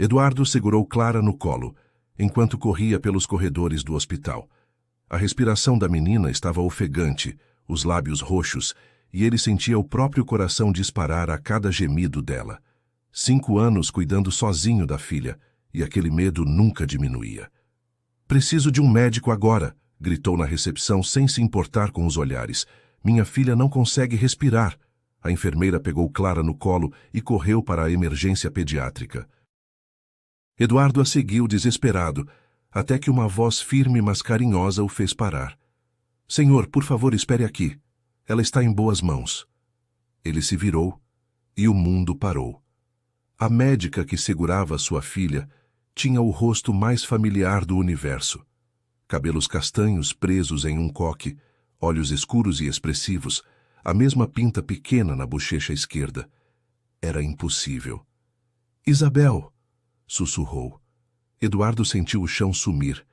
Eduardo segurou Clara no colo, enquanto corria pelos corredores do hospital. A respiração da menina estava ofegante, os lábios roxos, e ele sentia o próprio coração disparar a cada gemido dela. 5 anos cuidando sozinho da filha, e aquele medo nunca diminuía. "Preciso de um médico agora", gritou na recepção sem se importar com os olhares. "Minha filha não consegue respirar." A enfermeira pegou Clara no colo e correu para a emergência pediátrica. Eduardo a seguiu desesperado, até que uma voz firme mas carinhosa o fez parar. "Senhor, por favor, espere aqui. Ela está em boas mãos." Ele se virou e o mundo parou. A médica que segurava sua filha tinha o rosto mais familiar do universo. Cabelos castanhos presos em um coque, olhos escuros e expressivos, a mesma pinta pequena na bochecha esquerda. Era impossível. "Isabel!" sussurrou. Eduardo sentiu o chão sumir.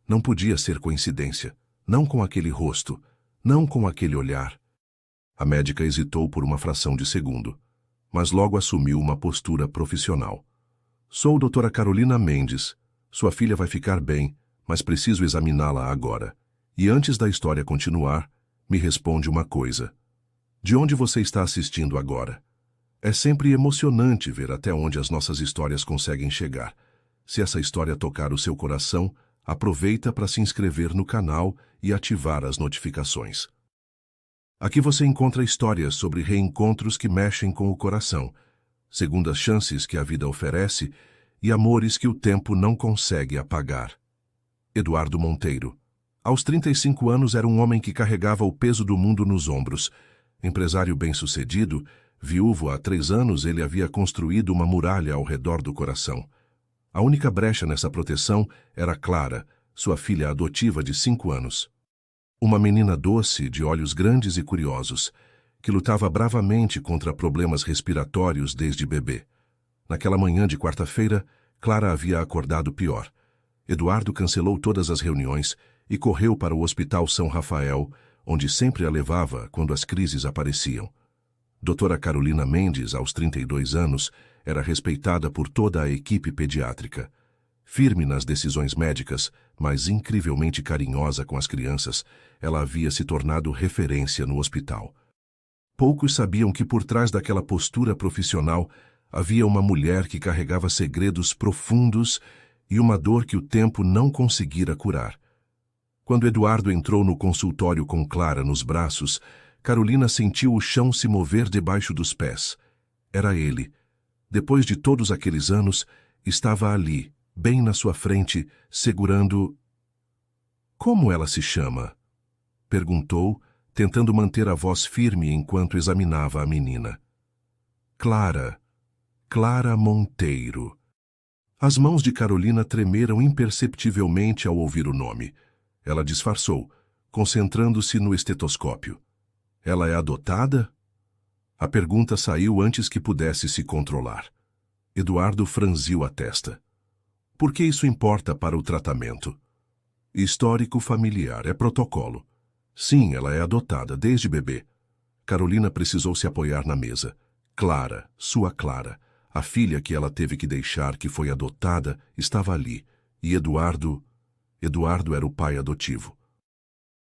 Não podia ser coincidência. Não com aquele rosto. Não com aquele olhar. A médica hesitou por uma fração de segundo, mas logo assumiu uma postura profissional. "Sou doutora Carolina Mendes. Sua filha vai ficar bem, mas preciso examiná-la agora. E antes da história continuar, me responde uma coisa. De onde você está assistindo agora? É sempre emocionante ver até onde as nossas histórias conseguem chegar. Se essa história tocar o seu coração, aproveita para se inscrever no canal e ativar as notificações. Aqui você encontra histórias sobre reencontros que mexem com o coração, segundas chances que a vida oferece e amores que o tempo não consegue apagar." Eduardo Monteiro. Aos 35 anos era um homem que carregava o peso do mundo nos ombros. Empresário bem-sucedido, viúvo há 3 anos, ele havia construído uma muralha ao redor do coração. A única brecha nessa proteção era Clara, sua filha adotiva de 5 anos. Uma menina doce, de olhos grandes e curiosos, que lutava bravamente contra problemas respiratórios desde bebê. Naquela manhã de quarta-feira, Clara havia acordado pior. Eduardo cancelou todas as reuniões e correu para o Hospital São Rafael, onde sempre a levava quando as crises apareciam. Doutora Carolina Mendes, aos 32 anos, era respeitada por toda a equipe pediátrica. Firme nas decisões médicas, mas incrivelmente carinhosa com as crianças, ela havia se tornado referência no hospital. Poucos sabiam que por trás daquela postura profissional havia uma mulher que carregava segredos profundos e uma dor que o tempo não conseguira curar. Quando Eduardo entrou no consultório com Clara nos braços, Carolina sentiu o chão se mover debaixo dos pés. Era ele. Depois de todos aqueles anos, estava ali, bem na sua frente, segurando... "Como ela se chama?" perguntou, tentando manter a voz firme enquanto examinava a menina. "Clara. Clara Monteiro." As mãos de Carolina tremeram imperceptivelmente ao ouvir o nome. Ela disfarçou, concentrando-se no estetoscópio. "Ela é adotada?" A pergunta saiu antes que pudesse se controlar. Eduardo franziu a testa. "Por que isso importa para o tratamento?" "Histórico familiar, é protocolo." "Sim, ela é adotada, desde bebê." Carolina precisou se apoiar na mesa. Clara, sua Clara, a filha que ela teve que deixar, que foi adotada, estava ali. E Eduardo era o pai adotivo.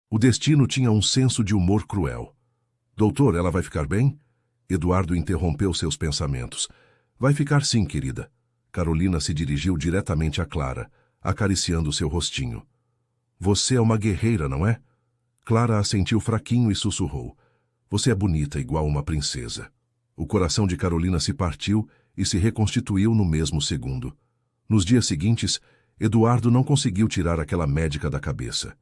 O destino tinha um senso de humor cruel. "Doutor, ela vai ficar bem?" Eduardo interrompeu seus pensamentos. "Vai ficar sim, querida." Carolina se dirigiu diretamente a Clara, acariciando seu rostinho. "Você é uma guerreira, não é?" Clara assentiu fraquinho e sussurrou. "Você é bonita, igual uma princesa." O coração de Carolina se partiu e se reconstituiu no mesmo segundo. Nos dias seguintes, Eduardo não conseguiu tirar aquela médica da cabeça.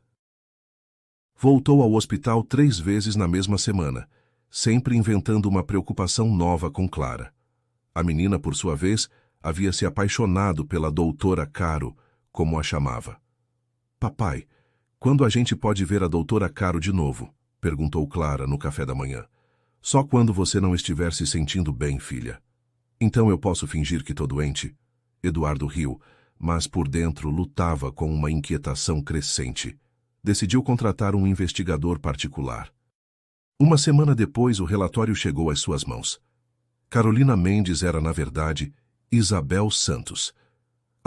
Voltou ao hospital 3 vezes na mesma semana, sempre inventando uma preocupação nova com Clara. A menina, por sua vez, havia se apaixonado pela doutora Caro, como a chamava. "Papai, quando a gente pode ver a doutora Caro de novo?" perguntou Clara no café da manhã. "Só quando você não estiver se sentindo bem, filha." "Então eu posso fingir que estou doente?" Eduardo riu, mas por dentro lutava com uma inquietação crescente. Decidiu contratar um investigador particular. Uma semana depois, o relatório chegou às suas mãos. Carolina Mendes era, na verdade, Isabel Santos,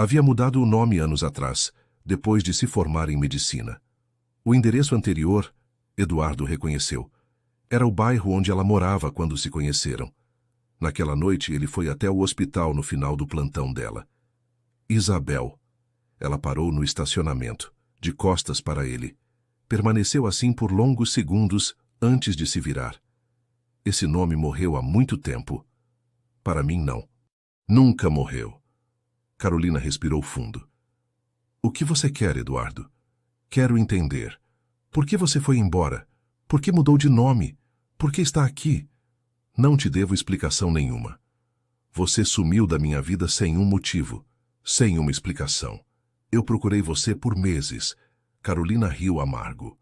Havia mudado o nome anos atrás, depois de se formar em medicina. O endereço anterior, Eduardo reconheceu. Era o bairro onde ela morava quando se conheceram. Naquela noite, ele foi até o hospital no final do plantão dela. Isabel. Ela parou no estacionamento, de costas para ele. Permaneceu assim por longos segundos antes de se virar. Esse nome morreu há muito tempo. Para mim, não. Nunca morreu. Carolina respirou fundo. O que você quer, Eduardo? Quero entender. Por que você foi embora? Por que mudou de nome? Por que está aqui? Não te devo explicação nenhuma. Você sumiu da minha vida sem um motivo, sem uma explicação. Eu procurei você por meses. Carolina riu amargo.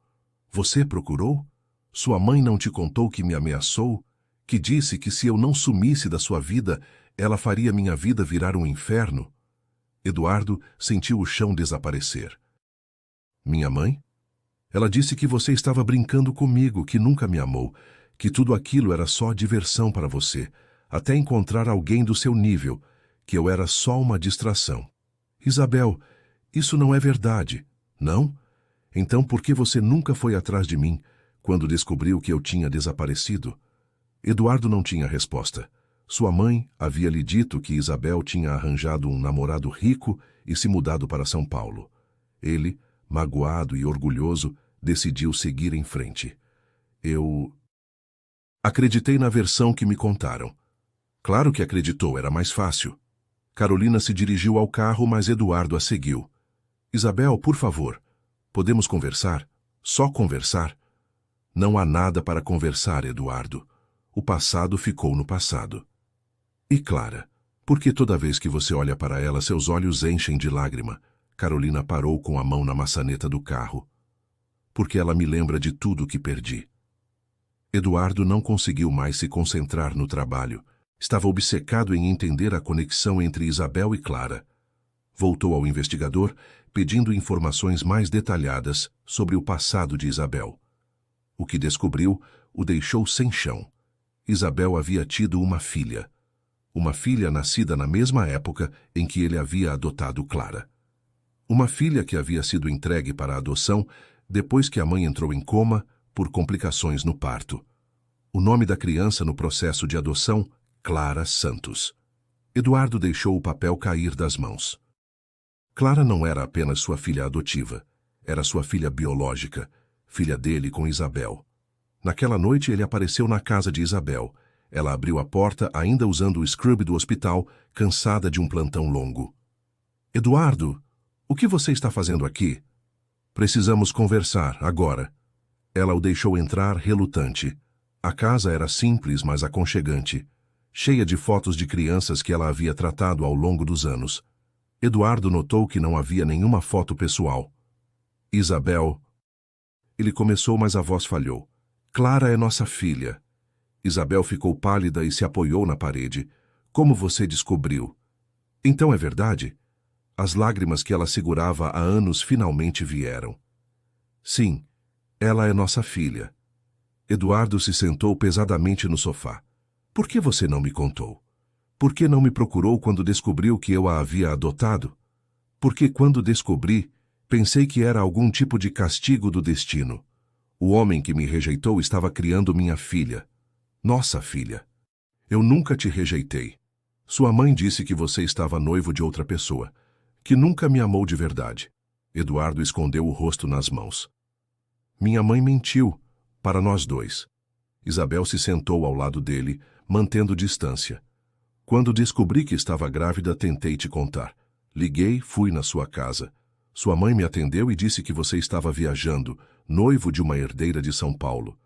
Você procurou? Sua mãe não te contou que me ameaçou? Que disse que se eu não sumisse da sua vida, ela faria minha vida virar um inferno? Eduardo sentiu o chão desaparecer. Minha mãe? Ela disse que você estava brincando comigo, que nunca me amou, que tudo aquilo era só diversão para você, até encontrar alguém do seu nível, que eu era só uma distração. Isabel, isso não é verdade, não? Então por que você nunca foi atrás de mim, quando descobriu que eu tinha desaparecido? Eduardo não tinha resposta. Sua mãe havia lhe dito que Isabel tinha arranjado um namorado rico e se mudado para São Paulo. Ele, magoado e orgulhoso, decidiu seguir em frente. Eu acreditei na versão que me contaram. Claro que acreditou, era mais fácil. Carolina se dirigiu ao carro, mas Eduardo a seguiu. Isabel, por favor, podemos conversar? Só conversar? Não há nada para conversar, Eduardo. O passado ficou no passado. E Clara, por que toda vez que você olha para ela, seus olhos enchem de lágrima? Carolina parou com a mão na maçaneta do carro. Porque ela me lembra de tudo que perdi. Eduardo não conseguiu mais se concentrar no trabalho. Estava obcecado em entender a conexão entre Isabel e Clara. Voltou ao investigador, pedindo informações mais detalhadas sobre o passado de Isabel. O que descobriu o deixou sem chão. Isabel havia tido uma filha nascida na mesma época em que ele havia adotado Clara. Uma filha que havia sido entregue para a adoção depois que a mãe entrou em coma por complicações no parto. O nome da criança no processo de adoção, Clara Santos. Eduardo deixou o papel cair das mãos. Clara não era apenas sua filha adotiva, era sua filha biológica, filha dele com Isabel. Naquela noite ele apareceu na casa de Isabel. Ela abriu a porta ainda usando o scrub do hospital, cansada de um plantão longo. Eduardo, o que você está fazendo aqui? Precisamos conversar, agora. Ela o deixou entrar relutante. A casa era simples, mas aconchegante, cheia de fotos de crianças que ela havia tratado ao longo dos anos. Eduardo notou que não havia nenhuma foto pessoal. Isabel... Ele começou, mas a voz falhou. Clara é nossa filha. Isabel ficou pálida e se apoiou na parede. Como você descobriu? Então é verdade? As lágrimas que ela segurava há anos finalmente vieram. Sim, ela é nossa filha. Eduardo se sentou pesadamente no sofá. Por que você não me contou? Por que não me procurou quando descobriu que eu a havia adotado? Porque quando descobri, pensei que era algum tipo de castigo do destino. O homem que me rejeitou estava criando minha filha. Nossa filha. Eu nunca te rejeitei. Sua mãe disse que você estava noivo de outra pessoa, que nunca me amou de verdade. Eduardo escondeu o rosto nas mãos. Minha mãe mentiu, para nós dois. Isabel se sentou ao lado dele, mantendo distância. Quando descobri que estava grávida, tentei te contar. Liguei, fui na sua casa. Sua mãe me atendeu e disse que você estava viajando, noivo de uma herdeira de São Paulo.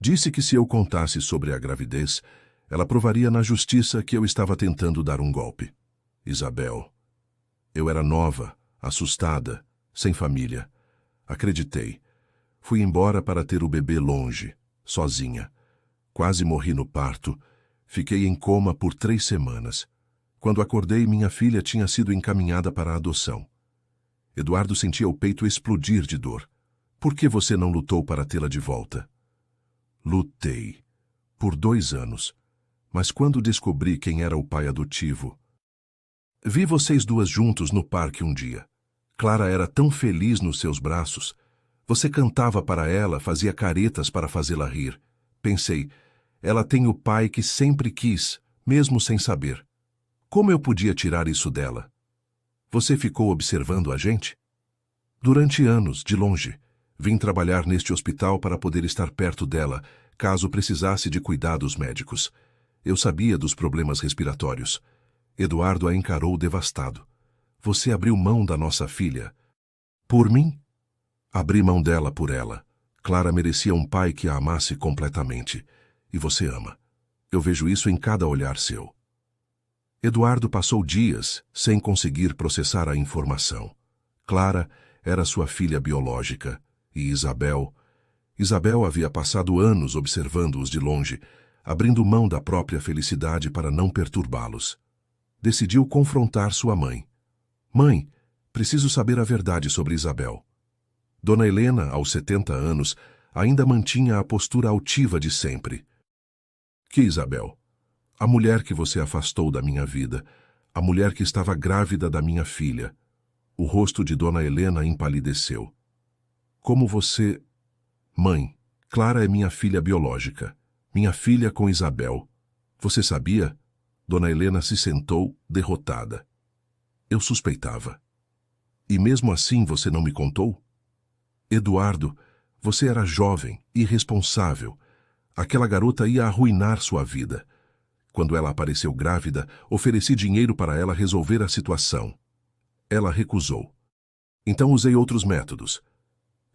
Disse que se eu contasse sobre a gravidez, ela provaria na justiça que eu estava tentando dar um golpe. Isabel. Eu era nova, assustada, sem família. Acreditei. Fui embora para ter o bebê longe, sozinha. Quase morri no parto. Fiquei em coma por 3 semanas. Quando acordei, minha filha tinha sido encaminhada para a adoção. Eduardo sentia o peito explodir de dor. Por que você não lutou para tê-la de volta? Lutei. Por 2 anos. Mas quando descobri quem era o pai adotivo... Vi vocês duas juntos no parque um dia. Clara era tão feliz nos seus braços. Você cantava para ela, fazia caretas para fazê-la rir. Pensei, ela tem o pai que sempre quis, mesmo sem saber. Como eu podia tirar isso dela? Você ficou observando a gente? Durante anos, de longe, vim trabalhar neste hospital para poder estar perto dela, caso precisasse de cuidados médicos. Eu sabia dos problemas respiratórios. Eduardo a encarou devastado. Você abriu mão da nossa filha. Por mim? Abri mão dela por ela. Clara merecia um pai que a amasse completamente. E você ama. Eu vejo isso em cada olhar seu. Eduardo passou dias sem conseguir processar a informação. Clara era sua filha biológica. E Isabel havia passado anos observando-os de longe, abrindo mão da própria felicidade para não perturbá-los. Decidiu confrontar sua mãe. Mãe, preciso saber a verdade sobre Isabel. Dona Helena, aos 70 anos, ainda mantinha a postura altiva de sempre. Que Isabel? A mulher que você afastou da minha vida, a mulher que estava grávida da minha filha. O rosto de Dona Helena empalideceu. Como você... Mãe, Clara é minha filha biológica. Minha filha com Isabel. Você sabia? Dona Helena se sentou, derrotada. Eu suspeitava. E mesmo assim você não me contou? Eduardo, você era jovem, irresponsável. Aquela garota ia arruinar sua vida. Quando ela apareceu grávida, ofereci dinheiro para ela resolver a situação. Ela recusou. Então usei outros métodos.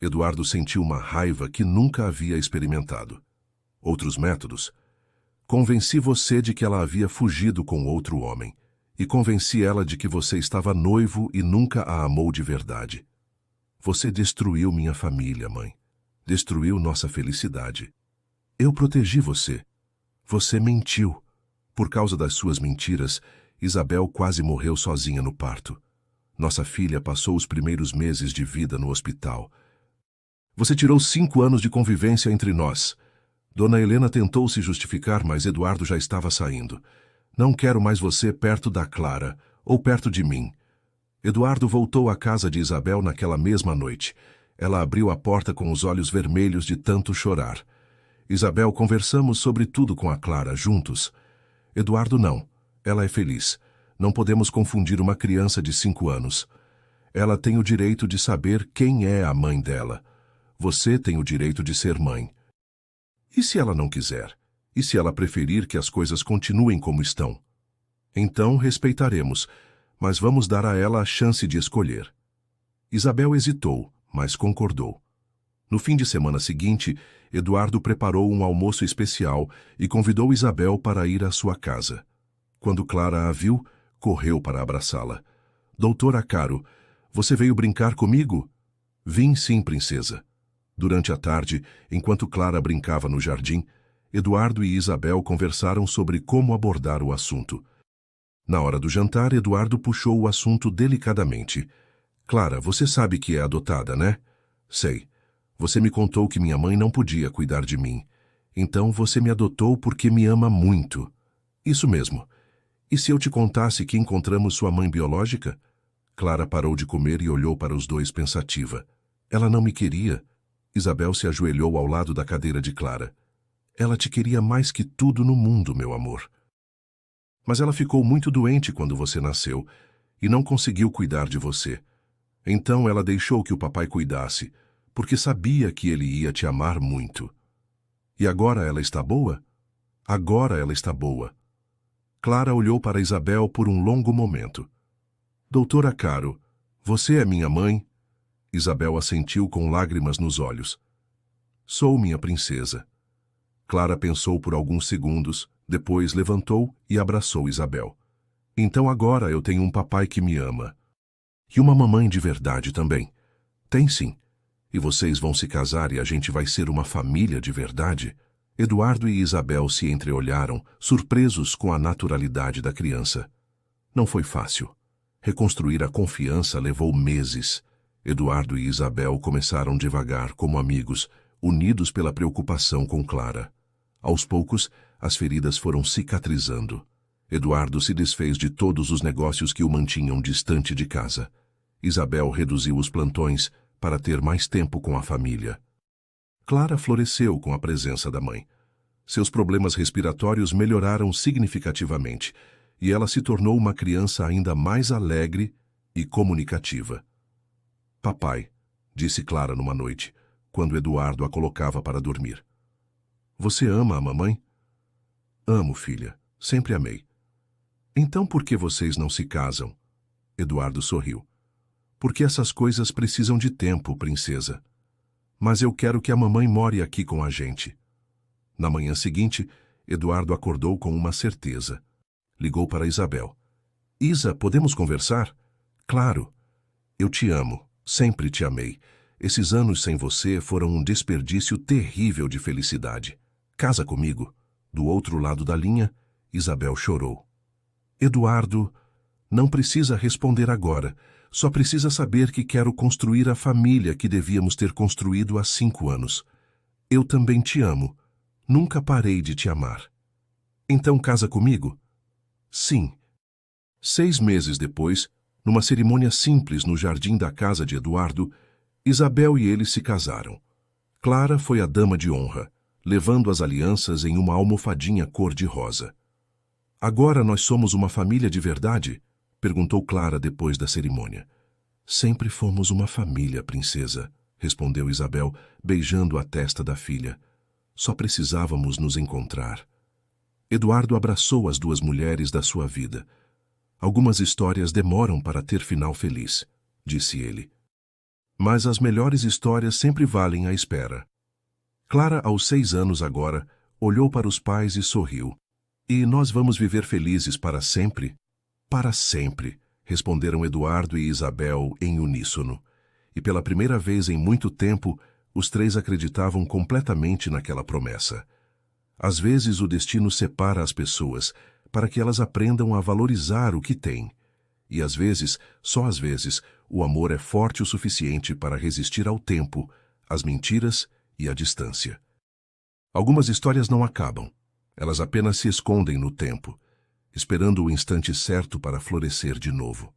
Eduardo sentiu uma raiva que nunca havia experimentado. Outros métodos? Convenci você de que ela havia fugido com outro homem. E convenci ela de que você estava noivo e nunca a amou de verdade. Você destruiu minha família, mãe. Destruiu nossa felicidade. Eu protegi você. Você mentiu. Por causa das suas mentiras, Isabel quase morreu sozinha no parto. Nossa filha passou os primeiros meses de vida no hospital. Você tirou 5 anos de convivência entre nós. Dona Helena tentou se justificar, mas Eduardo já estava saindo. Não quero mais você perto da Clara, ou perto de mim. Eduardo voltou à casa de Isabel naquela mesma noite. Ela abriu a porta com os olhos vermelhos de tanto chorar. Isabel, conversamos sobre tudo com a Clara, juntos. Eduardo não. Ela é feliz. Não podemos confundir uma criança de 5 anos. Ela tem o direito de saber quem é a mãe dela. Você tem o direito de ser mãe. E se ela não quiser? E se ela preferir que as coisas continuem como estão? Então respeitaremos, mas vamos dar a ela a chance de escolher. Isabel hesitou, mas concordou. No fim de semana seguinte, Eduardo preparou um almoço especial e convidou Isabel para ir à sua casa. Quando Clara a viu, correu para abraçá-la. Doutora Caro, você veio brincar comigo? Vim sim, princesa. Durante a tarde, enquanto Clara brincava no jardim, Eduardo e Isabel conversaram sobre como abordar o assunto. Na hora do jantar, Eduardo puxou o assunto delicadamente. Clara, você sabe que é adotada, né? Sei. Você me contou que minha mãe não podia cuidar de mim. Então você me adotou porque me ama muito. Isso mesmo. E se eu te contasse que encontramos sua mãe biológica? Clara parou de comer e olhou para os dois pensativa. Ela não me queria. Isabel se ajoelhou ao lado da cadeira de Clara. Ela te queria mais que tudo no mundo, meu amor. Mas ela ficou muito doente quando você nasceu e não conseguiu cuidar de você. Então ela deixou que o papai cuidasse, porque sabia que ele ia te amar muito. E agora ela está boa? Agora ela está boa. Clara olhou para Isabel por um longo momento. Doutora Caro, você é minha mãe? Isabel assentiu com lágrimas nos olhos. Sou minha princesa. Clara pensou por alguns segundos, depois levantou e abraçou Isabel. Então agora eu tenho um papai que me ama. E uma mamãe de verdade também. Tem sim. E vocês vão se casar e a gente vai ser uma família de verdade? Eduardo e Isabel se entreolharam, surpresos com a naturalidade da criança. Não foi fácil. Reconstruir a confiança levou meses. Eduardo e Isabel começaram devagar, como amigos, unidos pela preocupação com Clara. Aos poucos, as feridas foram cicatrizando. Eduardo se desfez de todos os negócios que o mantinham distante de casa. Isabel reduziu os plantões para ter mais tempo com a família. Clara floresceu com a presença da mãe. Seus problemas respiratórios melhoraram significativamente e ela se tornou uma criança ainda mais alegre e comunicativa. Papai, disse Clara numa noite, quando Eduardo a colocava para dormir. Você ama a mamãe? Amo, filha. Sempre amei. Então por que vocês não se casam? Eduardo sorriu. Porque essas coisas precisam de tempo, princesa. Mas eu quero que a mamãe more aqui com a gente. Na manhã seguinte, Eduardo acordou com uma certeza. Ligou para Isabel. Isa, podemos conversar? Claro. Eu te amo. Sempre te amei. Esses anos sem você foram um desperdício terrível de felicidade. Casa comigo. Do outro lado da linha, Isabel chorou. Eduardo, não precisa responder agora. Só precisa saber que quero construir a família que devíamos ter construído há 5 anos. Eu também te amo. Nunca parei de te amar. Então casa comigo? Sim. 6 meses depois, numa cerimônia simples no jardim da casa de Eduardo, Isabel e ele se casaram. Clara foi a dama de honra, levando as alianças em uma almofadinha cor-de-rosa. Agora nós somos uma família de verdade? Perguntou Clara depois da cerimônia. Sempre fomos uma família, princesa, respondeu Isabel, beijando a testa da filha. Só precisávamos nos encontrar. Eduardo abraçou as 2 mulheres da sua vida. Algumas histórias demoram para ter final feliz, disse ele. Mas as melhores histórias sempre valem a espera. Clara, aos 6 anos agora, olhou para os pais e sorriu. E nós vamos viver felizes para sempre? Para sempre, responderam Eduardo e Isabel em uníssono. E pela primeira vez em muito tempo, os 3 acreditavam completamente naquela promessa. Às vezes o destino separa as pessoas para que elas aprendam a valorizar o que têm. E às vezes, só às vezes, o amor é forte o suficiente para resistir ao tempo, às mentiras e à distância. Algumas histórias não acabam. Elas apenas se escondem no tempo, esperando o instante certo para florescer de novo.